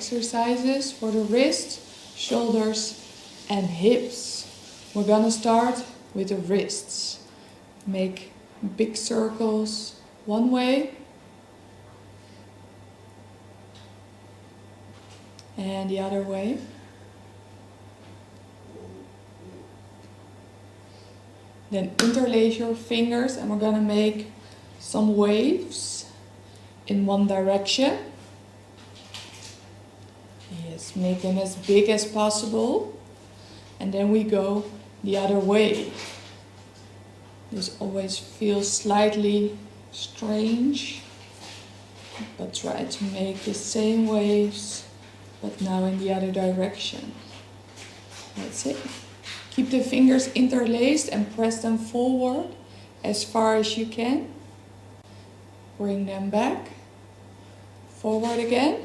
exercises for the wrists, shoulders and hips. We're gonna start with the wrists. Make big circles one way and the other way. Then interlace your fingers and we're gonna make some waves in one direction. Yes, make them as big as possible. And then we go the other way. This always feels slightly strange, but try to make the same waves, but now in the other direction. That's it. Keep the fingers interlaced and press them forward as far as you can. Bring them back. Forward again.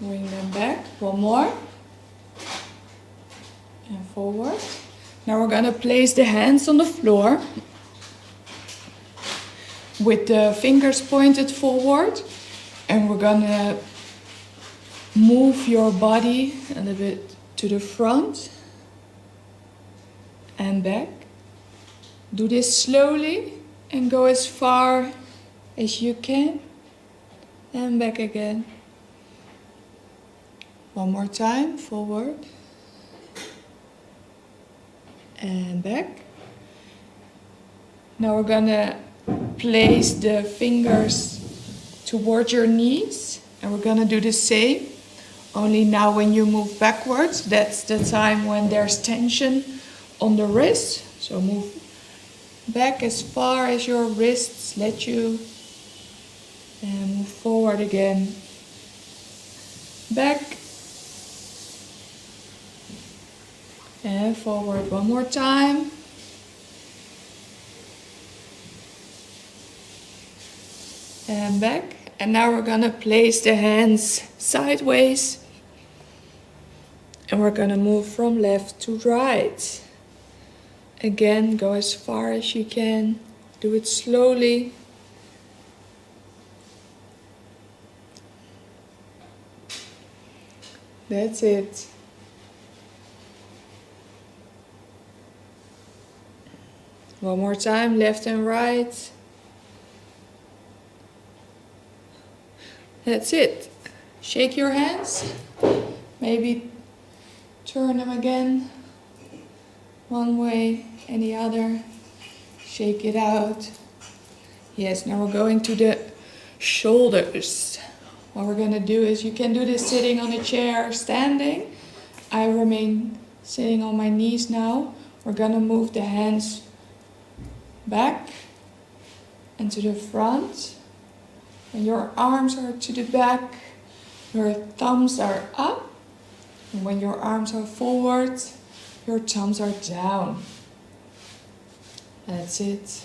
Bring them back. One more. And forward. Now we're gonna place the hands on the floor with the fingers pointed forward, and we're gonna move your body a little bit to the front and back. Do this slowly and go as far as you can and back again. One more time, forward and back. Now we're gonna place the fingers towards your knees and we're gonna do the same. Only now when you move backwards, that's the time when there's tension on the wrist. So move back as far as your wrists let you and move forward again. Back and forward one more time. And back. And now we're gonna place the hands sideways. And we're gonna move from left to right. Again, go as far as you can. Do it slowly. That's it. One more time, left and right. That's it. Shake your hands. Maybe turn them again. One way and the other. Shake it out. Yes, now we're going to the shoulders. What we're gonna do is, you can do this sitting on a chair, standing. I remain sitting on my knees now. We're gonna move the hands back and to the front. And your arms are to the back. Your thumbs are up. And when your arms are forward, your thumbs are down. That's it.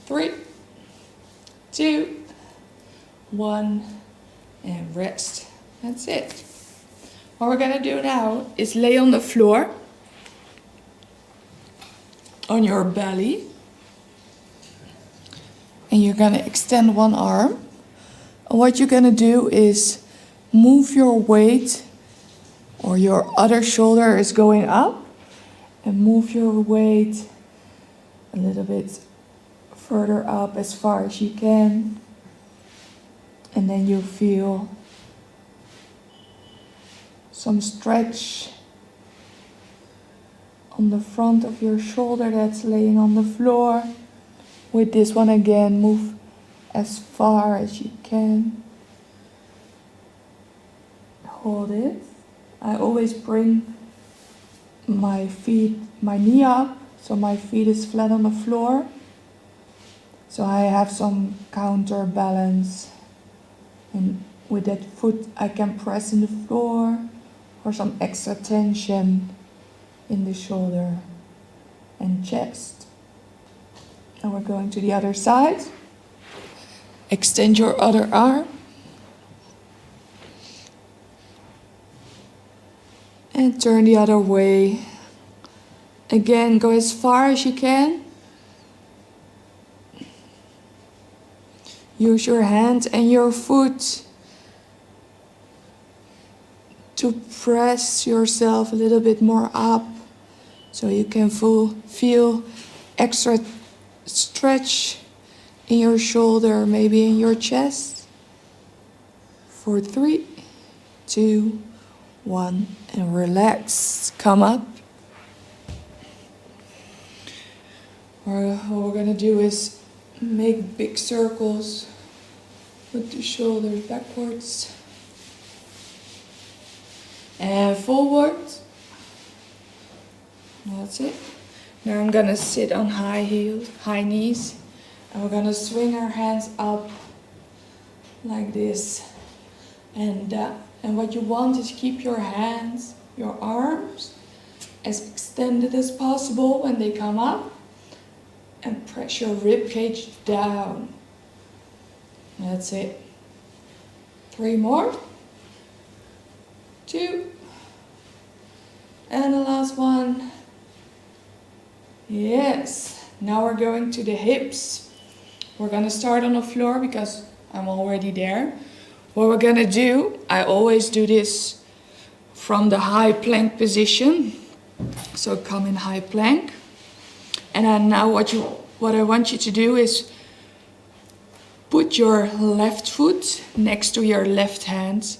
Three, two, one, and rest. That's it. What we're gonna do now is lay on the floor, on your belly, and you're gonna extend one arm. And what you're gonna do is move your weight, or your other shoulder is going up, and move your weight a little bit further up as far as you can. And then you feel some stretch on the front of your shoulder that's laying on the floor. With this one again, move as far as you can. Hold it. I always bring my knee up, so my feet is flat on the floor. So I have some counterbalance, and with that foot I can press in the floor for some extra tension in the shoulder and chest. And we're going to the other side. Extend your other arm. And turn the other way. Again, go as far as you can. use your hand and your foot to press yourself a little bit more up so you can feel extra stretch in your shoulder, maybe in your chest. For 3, 2, 1, and relax. Come up. What we're gonna do is make big circles with the shoulders backwards and forward. That's it. Now I'm gonna sit on high knees, and we're gonna swing our hands up like this. And what you want is keep your hands, your arms as extended as possible when they come up, and press your rib cage down. That's it. 3 more. 2. And the last one. Yes. Now we're going to the hips. We're gonna start on the floor because I'm already there. What we're gonna do, I always do this from the high plank position. So come in high plank. And then now what I want you to do is put your left foot next to your left hand.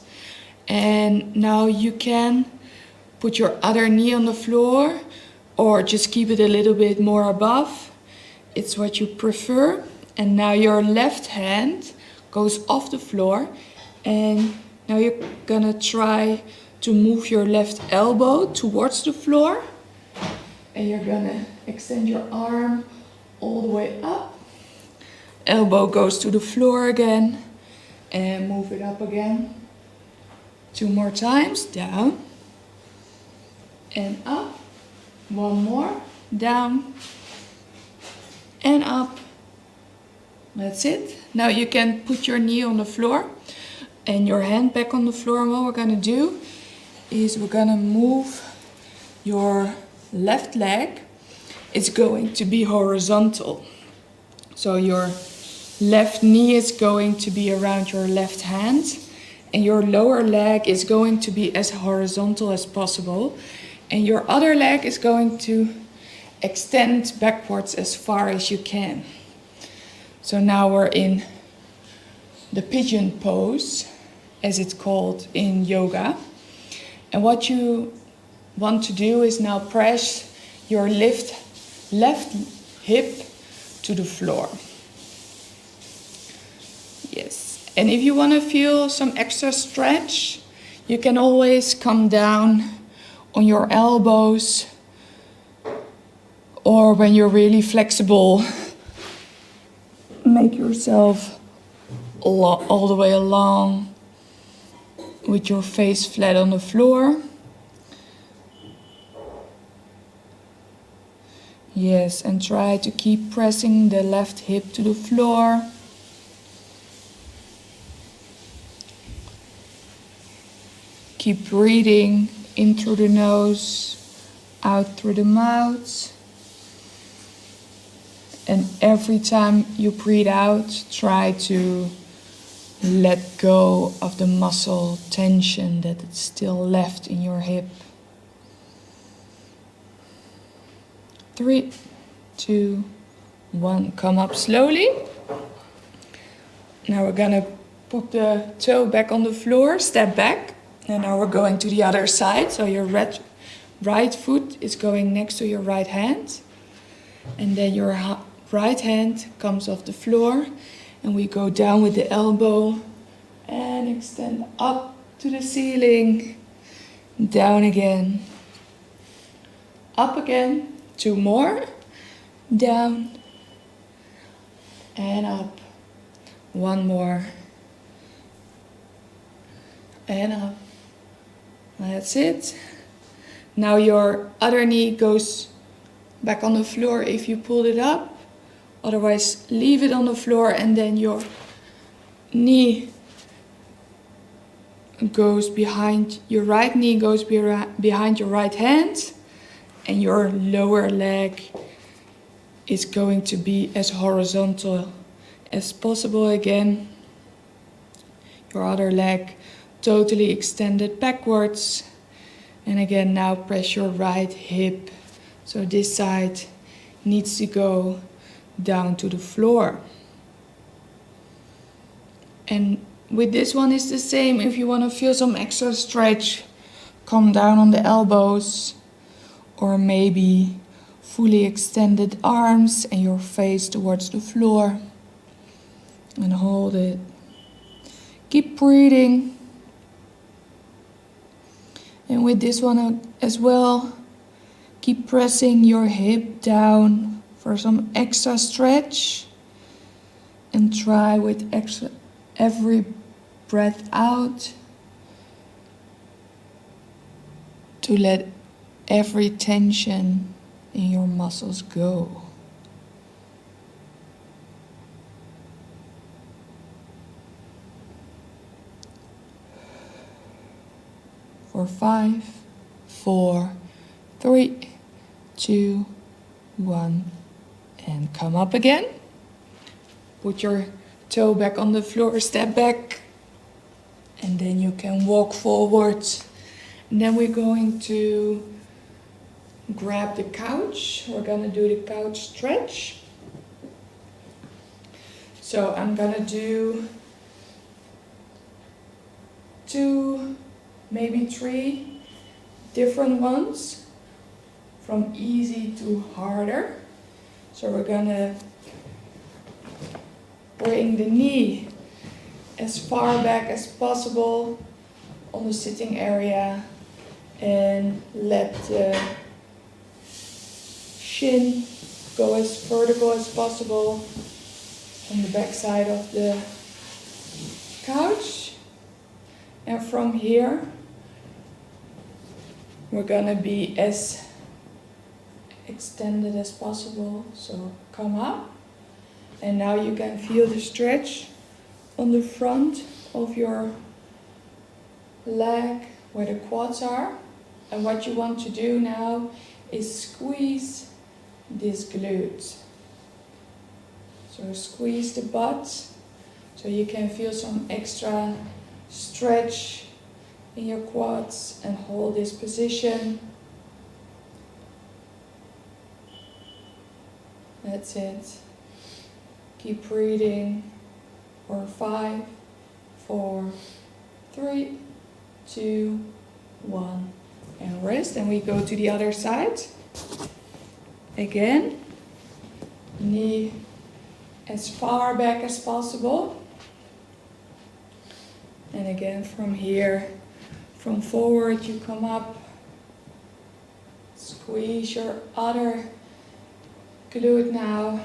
And now you can put your other knee on the floor or just keep it a little bit more above. It's what you prefer. And now your left hand goes off the floor. And now you're gonna try to move your left elbow towards the floor. And you're gonna extend your arm all the way up. Elbow goes to the floor again. And move it up again. 2 more times. Down. And up. 1 more. Down. And up. That's it. Now you can put your knee on the floor and your hand back on the floor. And what we're gonna do is we're gonna move your left leg. It's going to be horizontal. So your left knee is going to be around your left hand and your lower leg is going to be as horizontal as possible. And your other leg is going to extend backwards as far as you can. So now we're in the pigeon pose, as it's called in yoga. And what you want to do is now press your left hip to the floor. Yes. And if you want to feel some extra stretch, you can always come down on your elbows, or when you're really flexible, make yourself all the way along with your face flat on the floor. Yes, and try to keep pressing the left hip to the floor. Keep breathing in through the nose, out through the mouth. And every time you breathe out, try to let go of the muscle tension that is still left in your hip. 3, 2, 1. Come up slowly. Now we're gonna put the toe back on the floor, step back. And now we're going to the other side. So your right foot is going next to your right hand. And then your right hand comes off the floor. And we go down with the elbow and extend up to the ceiling. Down again. Up again. 2 more. Down. And up. 1 more. And up. That's it. Now your other knee goes back on the floor if you pulled it up. Otherwise, leave it on the floor and then your knee goes behind, your right knee goes behind your right hand, and your lower leg is going to be as horizontal as possible again. Your other leg totally extended backwards. And again, now press your right hip. So this side needs to go down to the floor. And with this one it's the same. If you want to feel some extra stretch, come down on the elbows, or maybe fully extended arms and your face towards the floor. And hold it. Keep breathing. And with this one as well, keep pressing your hip down for some extra stretch. And try with every breath out to let every tension in your muscles go. For 5, 4, 3, 2, 1, and come up again. Put your toe back on the floor, step back, and then you can walk forward. And then we're going to grab the couch. We're gonna do the couch stretch. So I'm gonna do 2, maybe 3 different ones, from easy to harder. So we're gonna bring the knee as far back as possible on the sitting area and let the shin go as vertical as possible on the back side of the couch. And from here we're gonna be as extended as possible. So come up. And now you can feel the stretch on the front of your leg where the quads are. And what you want to do now is squeeze this glute. So squeeze the butt so you can feel some extra stretch in your quads, and hold this position. That's it. Keep breathing for 5, 4, 3, 2, 1, and rest. And we go to the other side. Again, knee as far back as possible. And again from here, from forward you come up. Squeeze your other glute now.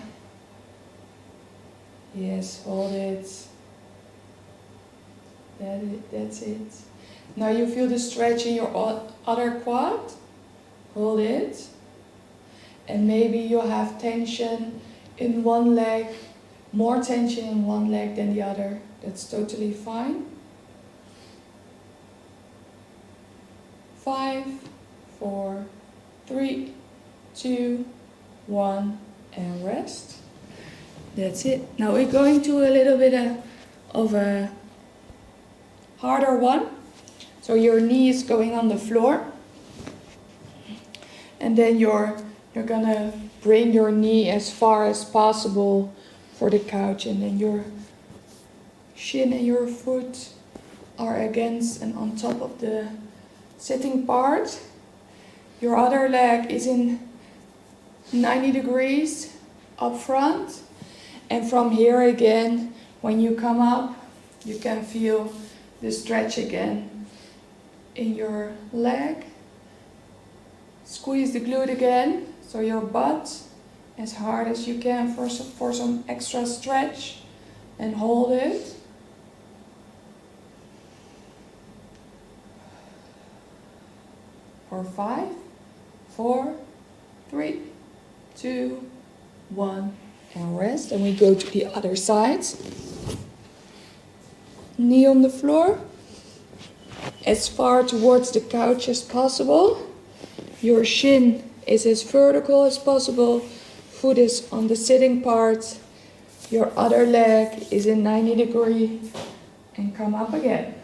Yes, hold it. That's it. Now you feel the stretch in your other quad. Hold it. And maybe you'll have tension in one leg, more tension in one leg than the other. That's totally fine. 5, 4, 3, 2, 1, and rest. That's it. Now we're going to a little bit of a harder one. So your knee is going on the floor. And then you're gonna bring your knee as far as possible for the couch. And then your shin and your foot are against and on top of the sitting part. Your other leg is in 90 degrees up front. And from here again, when you come up, you can feel the stretch again in your leg. Squeeze the glute again, so your butt as hard as you can for some extra stretch, and hold it. For 5, 4, 3, 2, 1, and rest. And we go to the other side. Knee on the floor, as far towards the couch as possible. Your shin is as vertical as possible. Foot is on the sitting part. Your other leg is in 90 degree and come up again.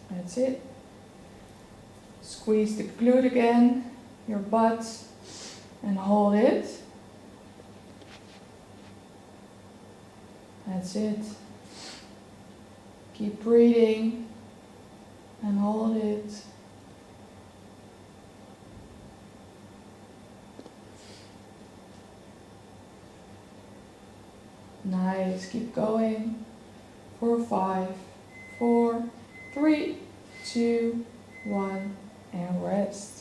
That's it. Squeeze the glute again, your butt, and hold it. That's it. Keep breathing and hold it. Nice, keep going for 5, 4, 3, 2, 1, and rest.